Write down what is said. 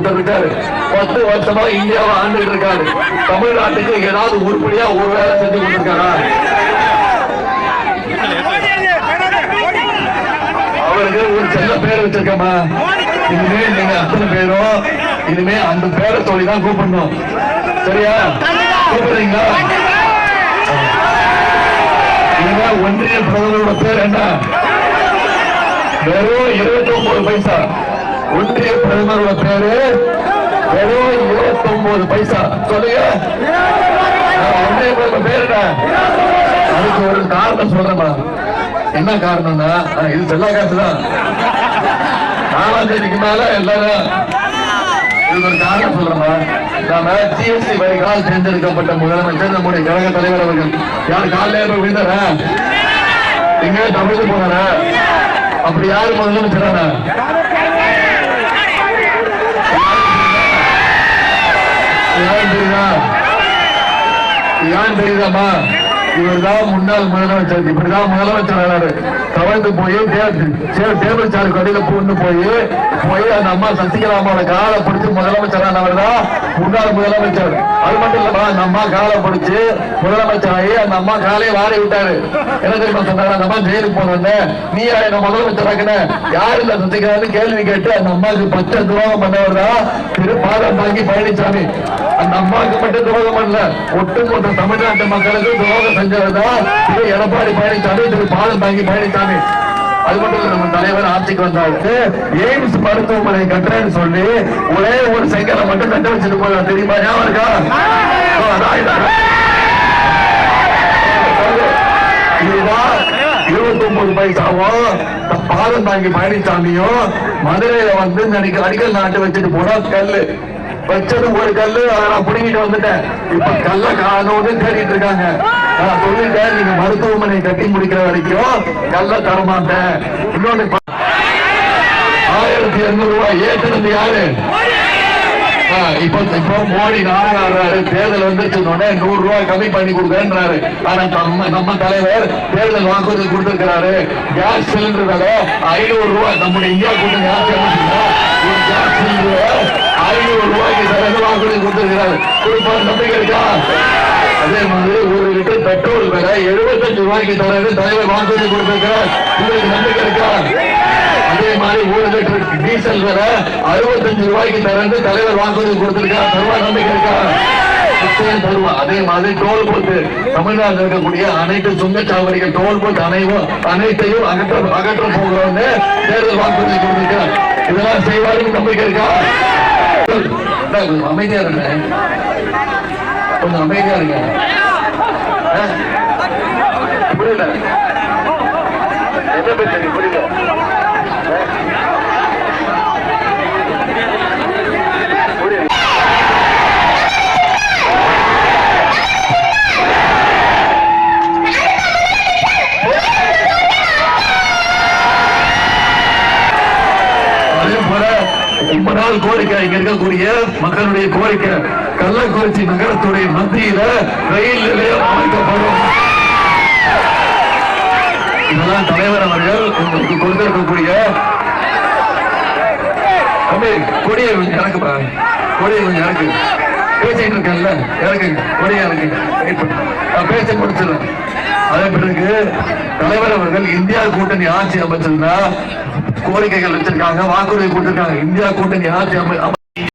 ஒருத்தர் இருக்காரு. 10 வருஷமா இந்தியாவை ஆண்டுகிட்டு இருக்காரு. தமிழ்நாட்டுக்கு ஏதாவது உருப்படியா ஒரு வேலை செஞ்சு கொண்டிருக்காரா? அவருக்கு ஒரு செல்ல பேர் வச்சிருக்கமா. இனிமே நீங்க அத்தனை பேரும் இனிமே அந்த பேரை சொல்லிதான் கூப்பிடணும். சரியா? கூப்பிடுறீங்களா? இனிமே ஒன்றிய பிரதமரோட பேர் என்ன? வெறும் 29 பைசா. ஒன்றிய பிரதமரோட பேரு வெறும் 29 பைசா. சொல்லுங்க. ஒன்றிய பிரதமர் பேர் என்ன? அதுக்கு ஒரு காரணம் சொல்றேன். என்ன காரணம்னா இது செல்லா காசுதான். 4ஆம் தேதிக்கு மேல எல்லாரும் இதுக்கு ஒரு காரணம் சொல்றேன். நாம ஜிஎஸ்டி வரிகளால் தேர்ந்தெடுக்கப்பட்ட முதலமைச்சர் நம்முடைய கழக தலைவர் அவர்கள் யார் காலையில விழுந்தார இங்க தமிழ் போனார அப்படி யாரு முதலமைச்சரான யான் தெரியுதாமா? இவர்தான் முன்னாள் முதலமைச்சர். இப்படிதான் முதலமைச்சர் தவழ்ந்து போய் டேபிள் சாருக்கு அடியில பூந்து போய் அந்த அம்மா சசிகலாமாவோட காலை பிடிச்சு முதலமைச்சரானவர் தான் முன்னாள் முதலமைச்சர். அது மட்டும் இல்லமா, அந்த அம்மா காலை பிடிச்சு முதலமைச்சர் ஆகி அந்த அம்மா காலையை வாரி விட்டாரு. என்ன தெரியுமா சொன்னாரு? அந்த அம்மா ஜெயிலுக்கு போனோட நீ என்ன முதலமைச்சர் ஆக்குன யாரு இல்ல சசிகலான்னு கேள்வி கேட்டு அந்த அம்மாவுக்கு 10 துரோகம் பண்ணவர் தான் திரு பாதம் தாங்கி பழனிசாமி. அந்த அம்மாவுக்கு மட்டும் துரோகம் பண்ணல, ஒட்டுமொத்த தமிழ்நாட்டு மக்களுக்கு துரோகம் செஞ்சவர்தான் திரு எடப்பாடி பழனிசாமி, திரு பாதம் தாங்கி பழனிசாமி. அது மட்டும் இல்ல, நம்ம தலைவர் ஆட்சிக்கு வந்தாருக்கு எய்ம்ஸ் மருத்துவமனை கட்டுறேன்னு சொல்லி ஒரே ஒரு சைக்கிளை மட்டும் கட்ட வச்சுட்டு போல. தெரியுமா? ஞாபகம் இருக்கா? இதுதான் 29 பைசாவும் பாதம் தாங்கி பழனிசாமியும் மதுரையில வந்து அடிக்கல் நாட்டு வச்சுட்டு போனா கல்லு வச்சது ஒரு கல்லு. நான் புடிங்கிட்டு வந்துட்டேன். இப்ப கல்ல காணோன்னு தேடிட்டு இருக்காங்க. நான் சொல்லிட்டேன், நீங்க மருத்துவமனை கட்டி முடிக்கிற வரைக்கும் கல்ல தரமாட்டேன். இன்னொன்னு 1200 ரூபாய் ஏற்றுனது யாரு? இப்ப மோடி நாடுறாரு. தேர்தல் வந்துருச்சு 100 ரூபாய் கம்மி பண்ணி கொடுக்கறாரு. ஆனா நம்ம தலைவர் தேர்தல் வாக்குறுதி கொடுத்திருக்கிறாரு. கேஸ் சிலிண்டர் விலை 500 ரூபாய். நம்முடைய இந்தியா கூட்டணி ஆட்சி ஒரு கேஸ் சிலிண்டர் 500 ரூபாய்க்கு தரது வாக்குறுதி கொடுத்திருக்கிறாரு. கொடுப்பாரு. நம்பிக்கை இருக்கா? அதே மாதிரி 1 லிட்டர் பெட்ரோல் விலை 75 ரூபாய்க்கு தரது தலைவர் வாக்குறுதி கொடுத்திருக்கிறார். உங்களுக்கு நம்பிக்கை இருக்கா? அதே மாதிரி 1 லிட்டர் டீசல் விலை 65 ரூபாய்க்கு தரது தலைவர் வாக்குறுதி கொடுத்திருக்கார். தருவா? நம்பிக்கை இருக்கா? நிச்சயம் தருவா. அதே மாதிரி டோல் போட்டு தமிழ்நாட்டில் இருக்கக்கூடிய அனைத்து சுங்கச்சாவடிகள் டோல் போட்டு அனைத்தையும் அகற்ற போகிறோம்னு தேர்தல் வாக்குறுதி கொடுத்திருக்கார். இதெல்லாம் செய்வாருக்கு நம்பிக்கை இருக்கா? அமைதியா இருங்க, கொஞ்சம் அமைதியா இருங்க. புரியல என்ன பேசுறீங்க? புரியல. ரொம்ப நாள் கோரிக்கை இங்க இருக்கக்கூடிய மக்களுடைய கோரிக்கை, கள்ளக்குறிச்சி நகரத்துடைய மத்தியில ரயில் நிலையம் அமைக்கப்படும். இதெல்லாம் தலைவர் அவர்கள் உங்களுக்கு கொடுத்திருக்கக்கூடிய கொடியை கொஞ்சம் இறக்குப்பா. கொடியை கொஞ்சம் இறக்கு. பேசிட்டு இருக்கேன்ல, இறக்குங்க. கொடியை இறக்குங்க. நான் பேச முடிச்சிடறேன். அதே பிறகு தலைவர் அவர்கள் இந்தியா கூட்டணி ஆட்சி அமைச்சதுன்னா கோரிக்கைகள் வச்சிருக்காங்க, வாக்குறுதி கொடுத்திருக்காங்க. இந்தியா கூட்டணி ஆட்சி